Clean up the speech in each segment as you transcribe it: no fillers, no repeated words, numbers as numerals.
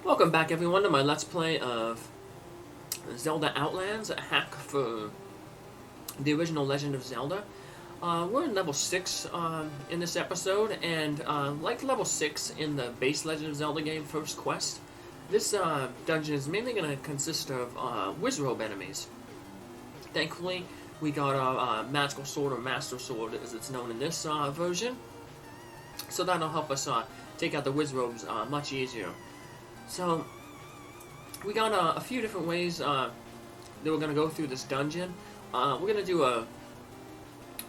Welcome back everyone to my Let's Play of Zelda Outlands, a hack for the original Legend of Zelda. We're in level 6 in this episode, and like level 6 in the base Legend of Zelda game First Quest, this dungeon is mainly going to consist of Wizrobe enemies. Thankfully, we got our Magical Sword, or Master Sword as it's known in this version, so that'll help us take out the Wizrobes much easier. So, we got a few different ways that we're going to go through this dungeon. We're going to do a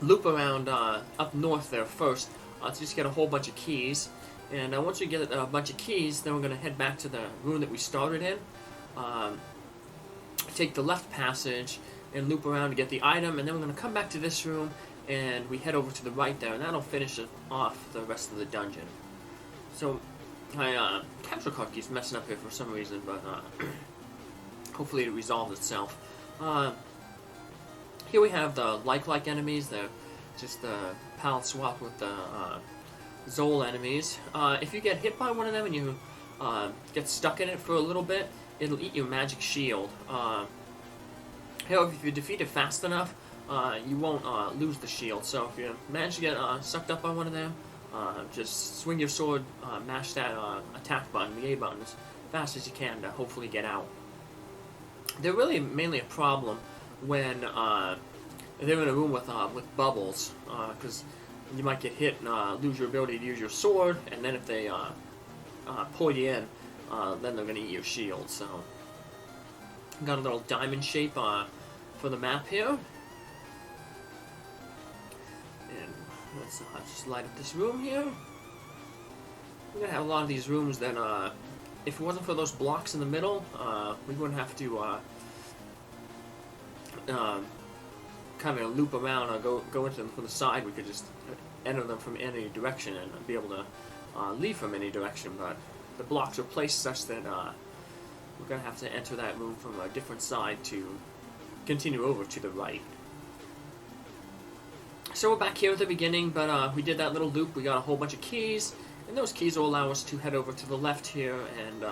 loop around up north there first to just get a whole bunch of keys. And once we get a bunch of keys, then we're going to head back to the room that we started in. Take the left passage and loop around to get the item, and then we're going to come back to this room and we head over to the right there, and that'll finish off the rest of the dungeon. So, my capture card keeps messing up here for some reason, but hopefully it resolves itself. Here we have the like enemies. They're just the palette swap with the Zol enemies. If you get hit by one of them and you get stuck in it for a little bit, it'll eat your magic shield. However, if you defeat it fast enough, you won't lose the shield. So if you manage to get sucked up by one of them, just swing your sword, mash that attack button, the A button, as fast as you can to hopefully get out. They're really mainly a problem when they're in a room with bubbles, because you might get hit and lose your ability to use your sword, and then if they pull you in, then they're going to eat your shield. So, got a little diamond shape for the map here. Let's just light up this room here. We're going to have a lot of these rooms that, if it wasn't for those blocks in the middle, we wouldn't have to kind of loop around or go into them from the side. We could just enter them from any direction and be able to leave from any direction, but the blocks are placed such that we're going to have to enter that room from a different side to continue over to the right. So we're back here at the beginning, but we did that little loop. We got a whole bunch of keys, and those keys will allow us to head over to the left here, and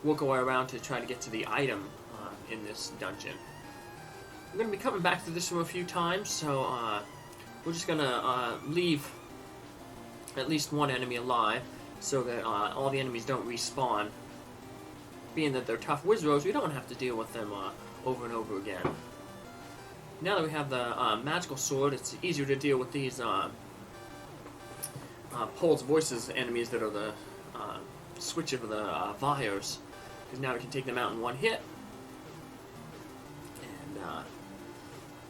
we'll go around to try to get to the item in this dungeon. We're going to be coming back to this room a few times, so we're just going to leave at least one enemy alive, so that all the enemies don't respawn. Being that they're tough Wizrobes, we don't have to deal with them over and over again. Now that we have the Magical Sword, it's easier to deal with these Pole's Voices enemies that are the switch of the Vyres, because now we can take them out in one hit, and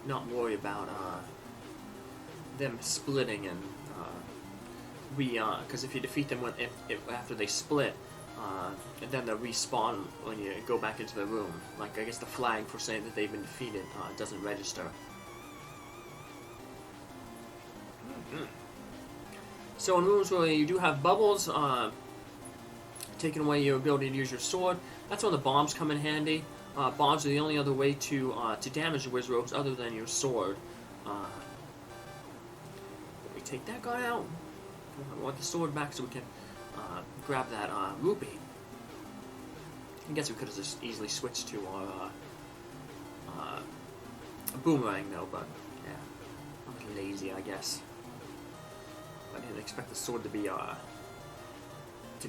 not worry about them splitting and because if you defeat them after they split, and then they'll respawn when you go back into the room. Like, I guess the flag for saying that they've been defeated doesn't register. So in rooms where you do have bubbles, taking away your ability to use your sword, that's when the bombs come in handy. Bombs are the only other way to damage the Wizrobes other than your sword. We take that guy out. I want the sword back so we can grab that rupee. I guess we could have just easily switched to our boomerang though, but yeah, I'm a little lazy, I guess. I didn't expect the sword to be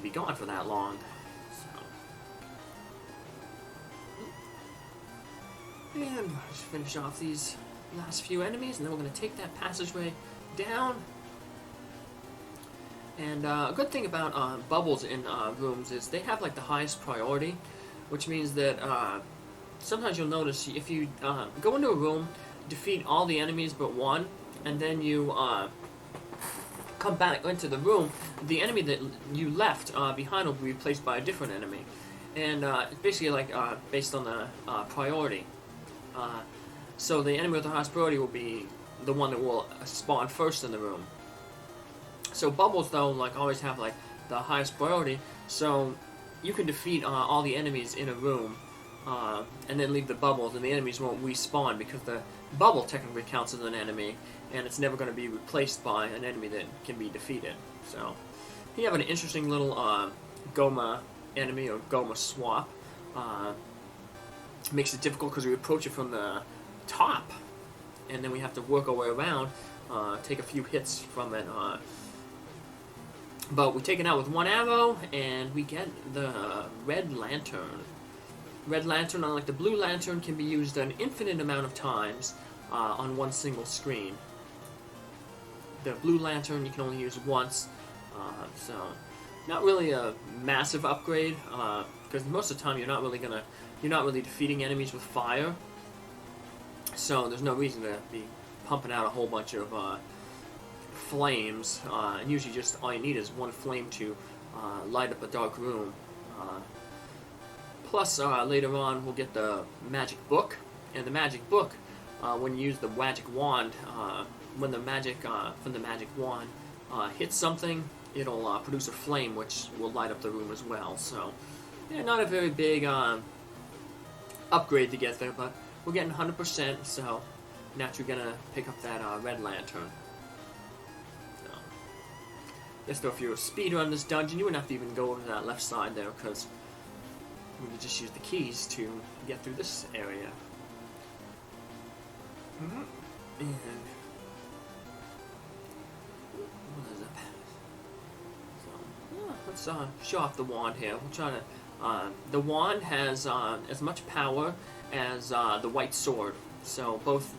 gone for that long. So, and just finish off these last few enemies, and then we're going to take that passageway down. And a good thing about bubbles in rooms is they have like the highest priority, which means that sometimes you'll notice if you go into a room, defeat all the enemies but one, and then you come back into the room, the enemy that you left behind will be replaced by a different enemy. And it's basically like based on the priority. So the enemy with the highest priority will be the one that will spawn first in the room. So bubbles, though, like always have like the highest priority, so you can defeat all the enemies in a room, and then leave the bubbles, and the enemies won't respawn because the bubble technically counts as an enemy, and it's never going to be replaced by an enemy that can be defeated. So you have an interesting little Goma enemy or Goma swap. Makes it difficult because we approach it from the top, and then we have to work our way around, take a few hits from it. But we take it out with one arrow, and we get the Red Lantern. Red Lantern, unlike the Blue Lantern, can be used an infinite amount of times on one single screen. The Blue Lantern you can only use once, so not really a massive upgrade, because most of the time you're not really defeating enemies with fire. So there's no reason to be pumping out a whole bunch of flames, and usually just all you need is one flame to light up a dark room. Plus, later on we'll get the magic book, and the magic book, when you use the magic wand, when the magic from the magic wand hits something, it'll produce a flame which will light up the room as well. So, yeah, not a very big upgrade to get there, but we're getting 100%, so naturally gonna pick up that Red Lantern. So, guess though if you're a speeder on this dungeon, you wouldn't have to even go over to that left side there, because we could just use the keys to get through this area. And what is it? So, yeah, let's show off the wand here. We'll try to. The wand has as much power as the white sword. So both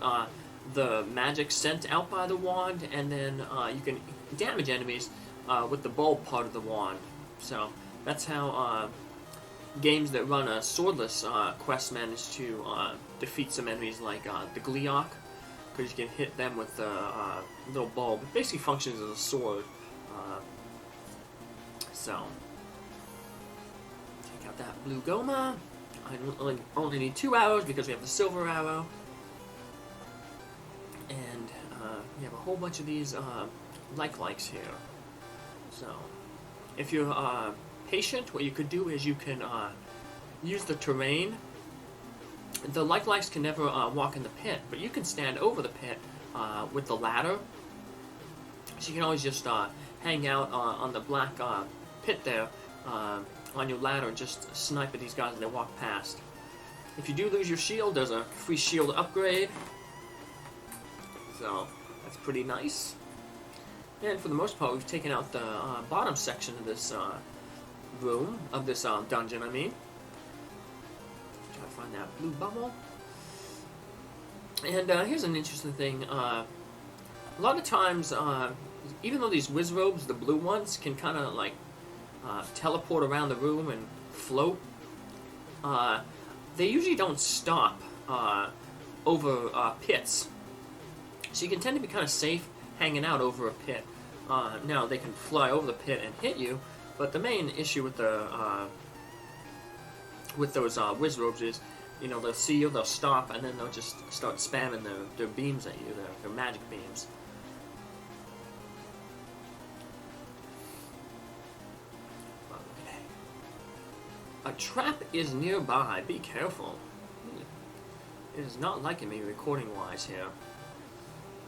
the magic sent out by the wand, and then you can damage enemies with the bulb part of the wand. So that's how games that run a swordless quest manage to defeat some enemies like the Gleeok, because you can hit them with the little bulb. It basically functions as a sword. So take out that blue Goma. I only need 2 arrows because we have the silver arrow. And we have a whole bunch of these likes here. So if you're patient, what you could do is you can use the terrain. The likes can never walk in the pit, but you can stand over the pit with the ladder. So you can always just hang out on the black pit there on your ladder and just snipe at these guys as they walk past. If you do lose your shield, there's a free shield upgrade. So that's pretty nice. And for the most part, we've taken out the bottom section of this room, of this dungeon, I mean. Try to find that blue bubble. And here's an interesting thing. A lot of times, even though these whiz robes, the blue ones, can kind of like teleport around the room and float, they usually don't stop over pits. So you can tend to be kind of safe hanging out over a pit. Now they can fly over the pit and hit you, but the main issue with the with those whiz robes is, you know, they'll see you, they'll stop, and then they'll just start spamming their beams at you, their magic beams. A trap is nearby. Be careful. It is not liking me recording-wise here.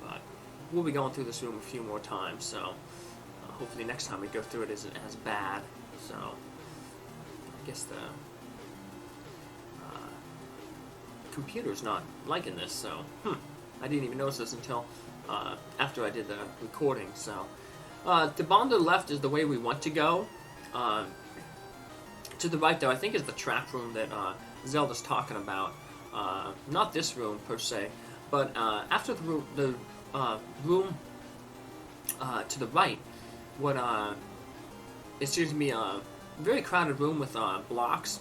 But we'll be going through this room a few more times, so hopefully next time we go through it isn't as bad. So I guess the computer's not liking this, so I didn't even notice this until after I did the recording. So the bomb to the left is the way we want to go. To the right, though, I think is the trap room that Zelda's talking about. Not this room, per se, but after the room to the right, what it seems to be a very crowded room with blocks,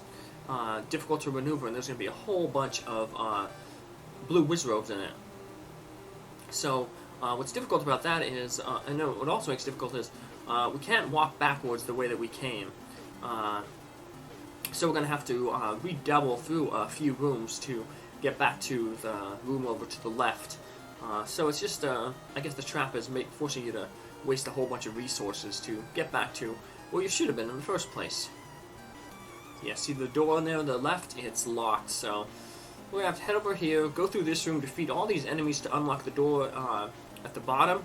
difficult to maneuver, and there's going to be a whole bunch of blue whiz robes in it. So what's difficult about that is, I know what also makes it difficult is we can't walk backwards the way that we came. So we're going to have to redouble through a few rooms to get back to the room over to the left. So it's just, I guess the trap is forcing you to waste a whole bunch of resources to get back to where you should have been in the first place. Yeah, see the door on there on the left? It's locked, so we're going to have to head over here, go through this room, defeat all these enemies to unlock the door at the bottom,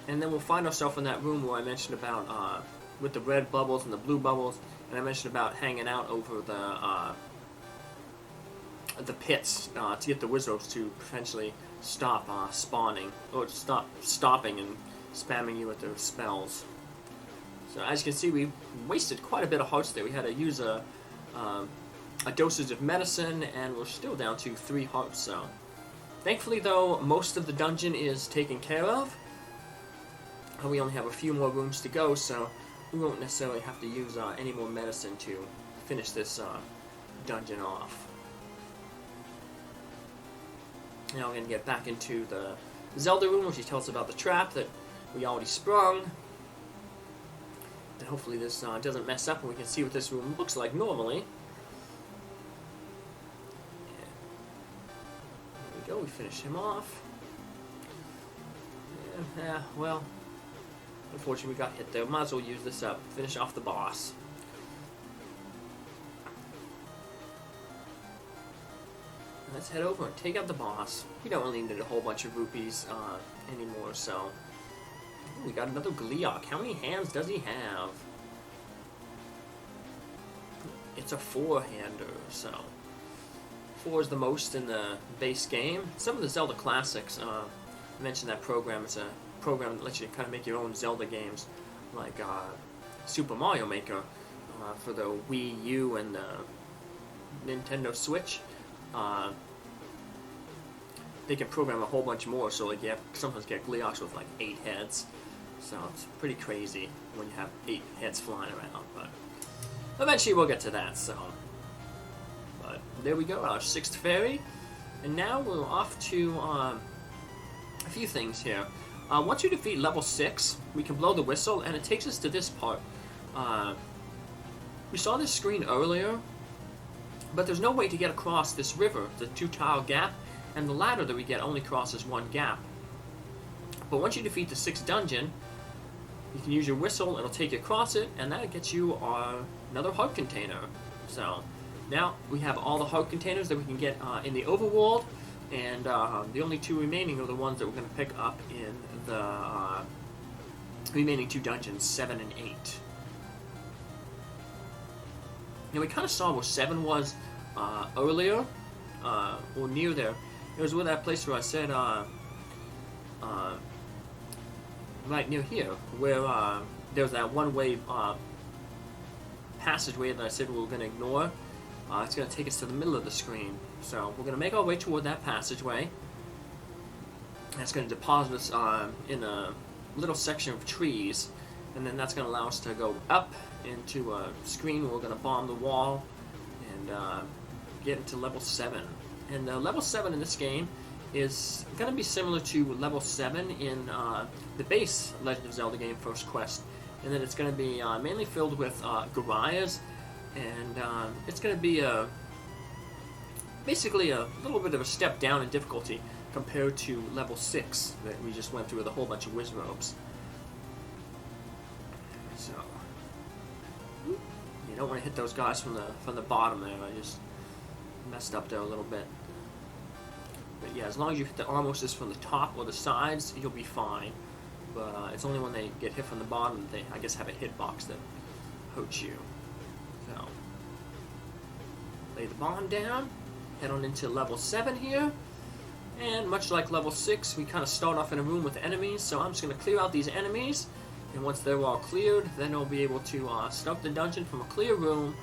and then we'll find ourselves in that room where I mentioned about with the red bubbles and the blue bubbles, And I mentioned about hanging out over the pits to get the wizards to potentially stop spawning, or stop stopping and spamming you with their spells. So as you can see, we wasted quite a bit of hearts there. We had to use a dosage of medicine, and we're still down to 3 hearts. So thankfully, though, most of the dungeon is taken care of. We only have a few more rooms to go, so we won't necessarily have to use any more medicine to finish this dungeon off. Now we're going to get back into the Zelda room, where she tells us about the trap that we already sprung. And hopefully this doesn't mess up and we can see what this room looks like normally. There we go, we finish him off. Yeah, well, unfortunately we got hit there. Might as well use this up, finish off the boss. Let's head over and take out the boss. We don't really need a whole bunch of rupees anymore, so... Ooh, we got another Gleeok. How many hands does he have? It's a 4-hander, so... 4 is the most in the base game. Some of the Zelda classics, I mentioned that program. It's a program that lets you kind of make your own Zelda games, like Super Mario Maker for the Wii U and the Nintendo Switch. They can program a whole bunch more, so like you sometimes get Gleeoks with like 8 heads. So it's pretty crazy when you have 8 heads flying around, but eventually we'll get to that, so. But there we go, our 6th fairy. And now we're off to a few things here. Once you defeat level 6, we can blow the whistle, and it takes us to this part. We saw this screen earlier, but there's no way to get across this river, the 2-tile gap, and the ladder that we get only crosses 1 gap. But once you defeat the 6th dungeon, you can use your whistle, it'll take you across it, and that gets you another heart container. So now we have all the heart containers that we can get in the overworld, and the only 2 remaining are the ones that we're going to pick up in the remaining 2 dungeons, 7 and 8. Now we kind of saw where 7 was earlier, or near there. It was where that place where I said, right near here, where there's that one-way passageway that I said we were going to ignore. It's going to take us to the middle of the screen. So we're going to make our way toward that passageway. That's going to deposit us in a little section of trees, and then that's going to allow us to go up into a screen where we're going to bomb the wall and get into level 7. And level 7 in this game is going to be similar to level 7 in the base Legend of Zelda game, First Quest. And then it's going to be mainly filled with Gorias, and it's going to be basically a little bit of a step down in difficulty compared to level 6 that we just went through with a whole bunch of wizards. So you don't want to hit those guys from the bottom there. I just messed up there a little bit. But yeah, as long as you hit the armors from the top or the sides, you'll be fine. But it's only when they get hit from the bottom that they, I guess, have a hitbox that hurts you. So lay the bomb down, head on into level 7 here. And much like level 6, we kind of start off in a room with enemies, so I'm just going to clear out these enemies, and once they're all cleared, then we'll be able to start the dungeon from a clear room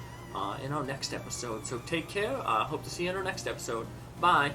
in our next episode. So take care, hope to see you in our next episode. Bye!